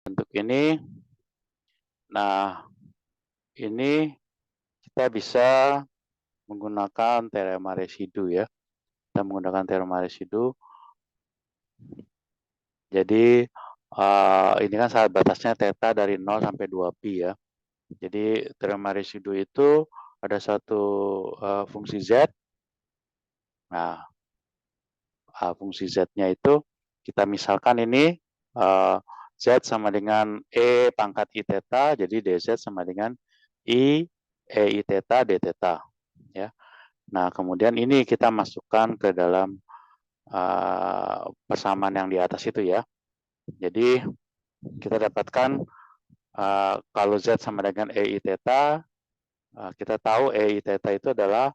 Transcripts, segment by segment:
bentuk ini. Nah, ini kita bisa menggunakan teorema residu ya. Kita menggunakan teorema residu. Jadi ini kan saat batasnya theta dari 0 sampai 2pi ya. Jadi teorema residu itu ada satu fungsi z. Nah, fungsi z-nya itu kita misalkan ini z sama dengan e pangkat i theta, jadi dz sama dengan i i theta d theta ya. Nah, kemudian ini kita masukkan ke dalam persamaan yang di atas itu ya. Jadi kita dapatkan kalau z sama dengan e i theta, kita tahu e i theta itu adalah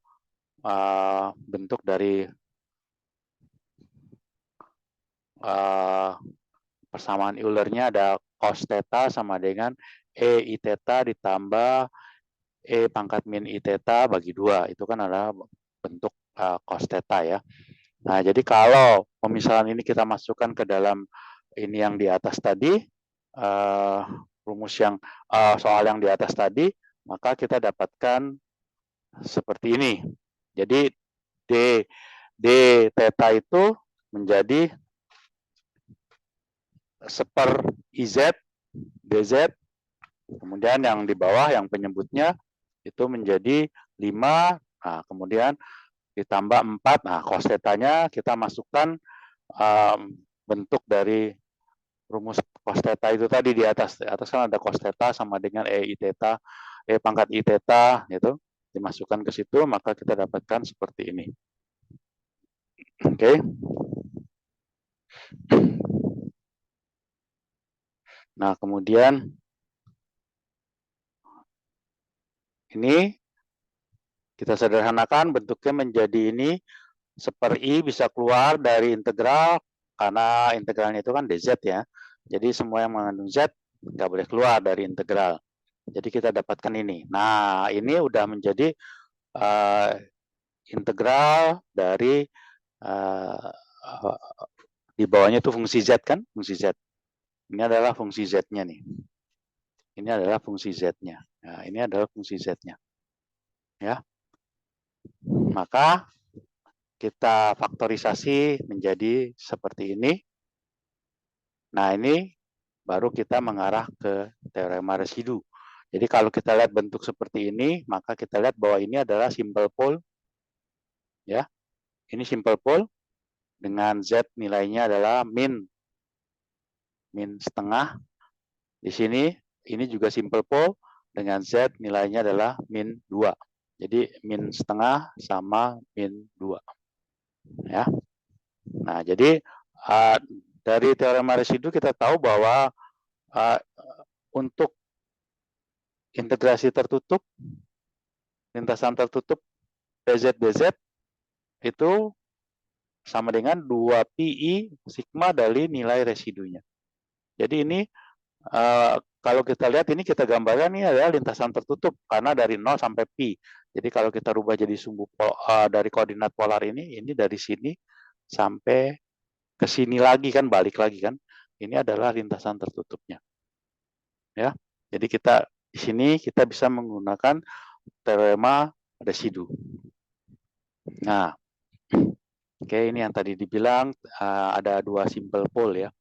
bentuk dari persamaan Eulernya ada cos theta sama dengan e i theta ditambah e pangkat min i theta bagi 2. Itu kan adalah bentuk cos theta ya. Nah, jadi kalau pemisahan ini kita masukkan ke dalam ini yang di atas tadi, rumus yang soal yang di atas tadi, maka kita dapatkan seperti ini. Jadi d theta itu menjadi seper iz dz, kemudian yang di bawah yang penyebutnya itu menjadi 5, nah kemudian ditambah 4, nah cos theta-nya kita masukkan bentuk dari rumus cos theta itu tadi di atas. Di atas kan ada cos theta sama dengan e i theta, e pangkat i theta gitu. Dimasukkan ke situ maka kita dapatkan seperti ini. Oke. Nah, kemudian ini kita sederhanakan bentuknya menjadi ini seper i bisa keluar dari integral karena integralnya itu kan dz ya. Jadi semua yang mengandung z nggak boleh keluar dari integral. Jadi kita dapatkan ini. Nah, ini udah menjadi integral dari di bawahnya itu fungsi z kan, fungsi z. Ini adalah fungsi z-nya nih. Ini adalah fungsi z-nya. Nah, ini adalah fungsi z-nya. Ya. Maka kita faktorisasi menjadi seperti ini. Nah, ini baru kita mengarah ke teorema residu. Jadi kalau kita lihat bentuk seperti ini, maka kita lihat bahwa ini adalah simple pole. Ya. Ini simple pole dengan z nilainya adalah min setengah. Di sini ini juga simple pole dengan z nilainya adalah min 2. Jadi min setengah sama min 2. Ya. Nah, jadi dari teorema residu kita tahu bahwa untuk integrasi tertutup, lintasan tertutup PZ-DZ itu sama dengan 2pi sigma dari nilai residunya. Jadi ini kalau kita lihat ini kita gambarkan ini adalah lintasan tertutup karena dari 0 sampai pi. Jadi kalau kita rubah jadi sumbu dari koordinat polar ini dari sini sampai ke sini lagi kan, balik lagi kan. Ini adalah lintasan tertutupnya. Ya. Jadi kita di sini kita bisa menggunakan teorema residu. Nah, oke, ini yang tadi dibilang ada 2 simple pole ya.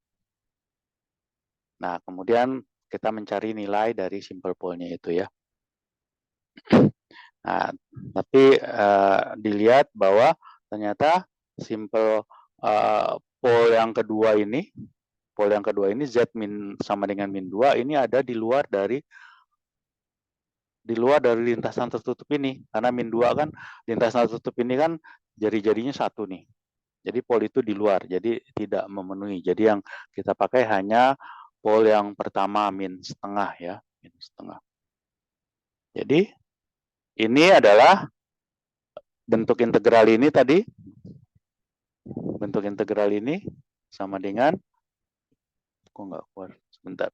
Nah, kemudian kita mencari nilai dari simple pole-nya itu ya. Nah, tapi dilihat bahwa ternyata simple pole yang kedua ini, z min sama dengan min 2 ini ada di luar dari lintasan tertutup ini. Karena min 2 kan lintasan tertutup ini kan jari-jarinya satu nih. Jadi pole itu di luar, jadi tidak memenuhi. Jadi yang kita pakai hanya pole yang pertama min setengah ya, min setengah. Jadi ini adalah bentuk integral ini tadi. Bentuk integral ini sama dengan, kok nggak keluar, sebentar.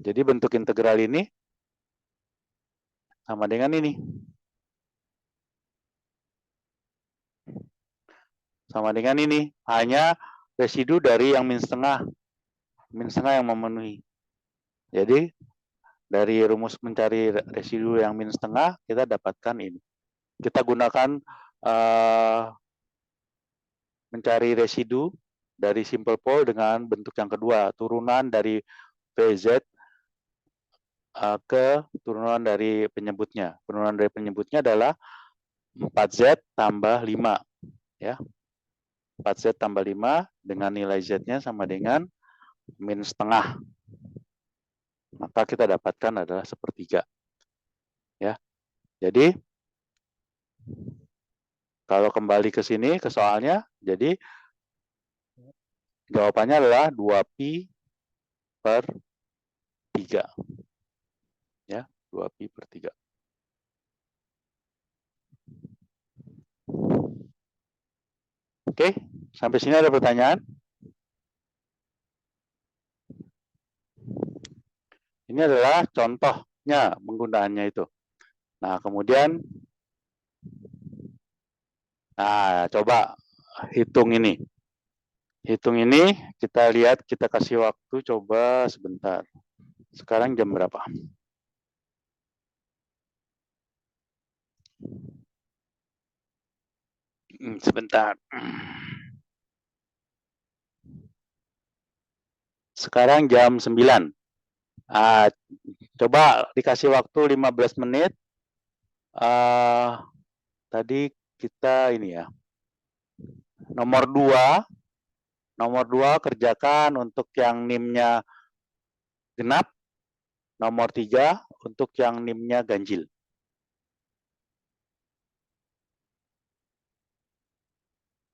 Jadi bentuk integral ini sama dengan ini. sama dengan ini. Hanya residu dari yang min setengah yang memenuhi. Jadi dari rumus mencari residu yang min setengah, kita dapatkan ini. Kita gunakan mencari residu dari simple pole dengan bentuk yang kedua, turunan dari PZ ke turunan dari penyebutnya. Turunan dari penyebutnya adalah 4Z tambah 5. Ya. 4Z tambah 5 dengan nilai Z-nya sama dengan min setengah. Maka kita dapatkan adalah sepertiga. Ya. Jadi kalau kembali ke sini ke soalnya, jadi jawabannya adalah 2pi per 3. Ya, 2pi per 3. Oke, sampai sini ada pertanyaan? Ini adalah contohnya penggunaannya itu. Nah, kemudian coba hitung ini. Hitung ini, kita lihat, kita kasih waktu coba sebentar. Sekarang jam berapa? Sebentar. Sekarang jam 9. Coba dikasih waktu 15 menit. Tadi kita ini ya. Nomor 2 kerjakan untuk yang NIM-nya genap. Nomor 3 untuk yang NIM-nya ganjil.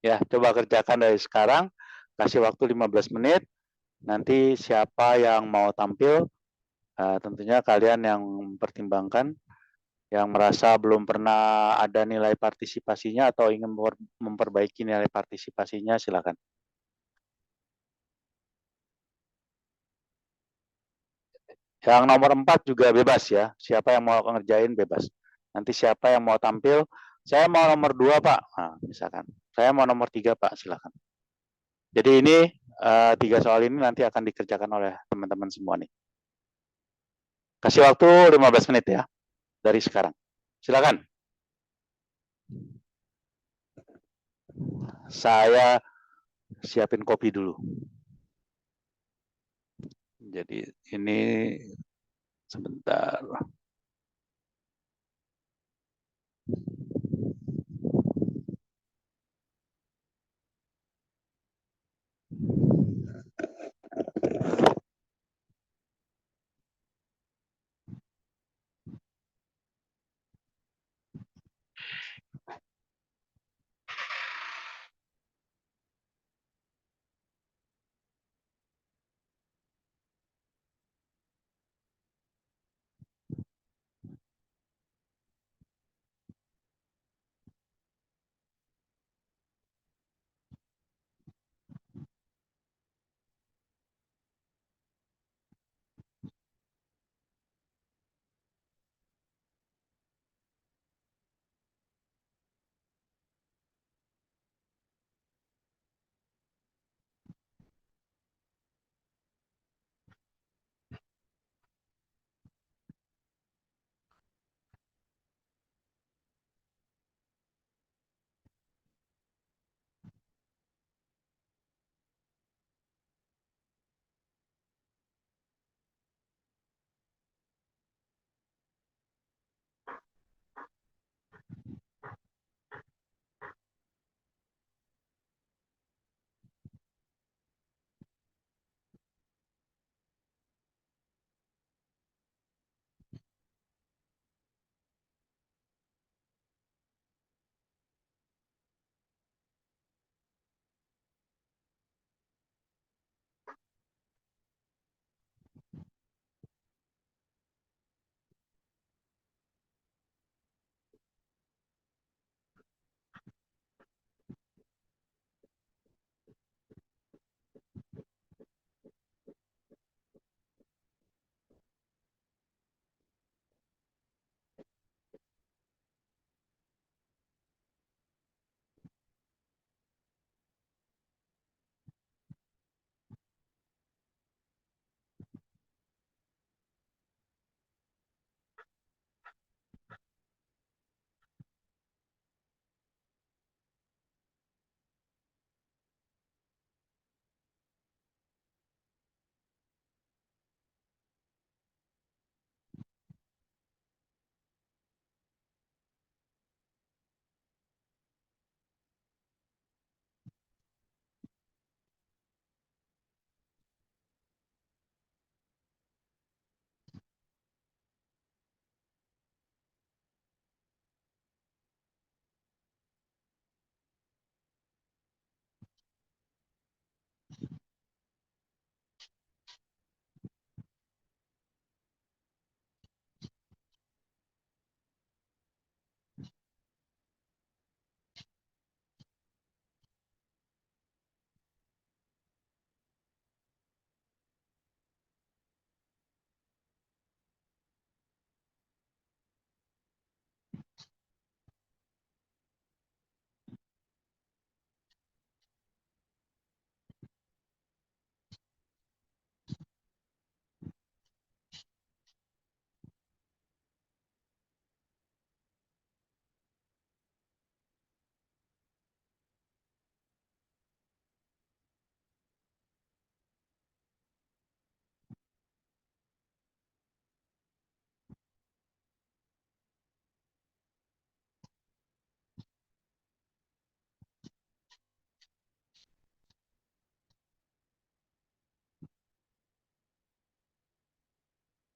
Ya, coba kerjakan dari sekarang, kasih waktu 15 menit. Nanti siapa yang mau tampil, tentunya kalian yang mempertimbangkan, yang merasa belum pernah ada nilai partisipasinya atau ingin memperbaiki nilai partisipasinya, silakan. Yang nomor 4 juga bebas ya. Siapa yang mau ngerjain bebas. Nanti siapa yang mau tampil, saya mau nomor 2 Pak. Nah, misalkan. Saya mau nomor 3 Pak, silakan. Jadi ini 3 soal ini nanti akan dikerjakan oleh teman-teman semua nih. Kasih waktu 15 menit ya. Dari sekarang. Silakan. Saya siapin kopi dulu. Jadi ini sebentar.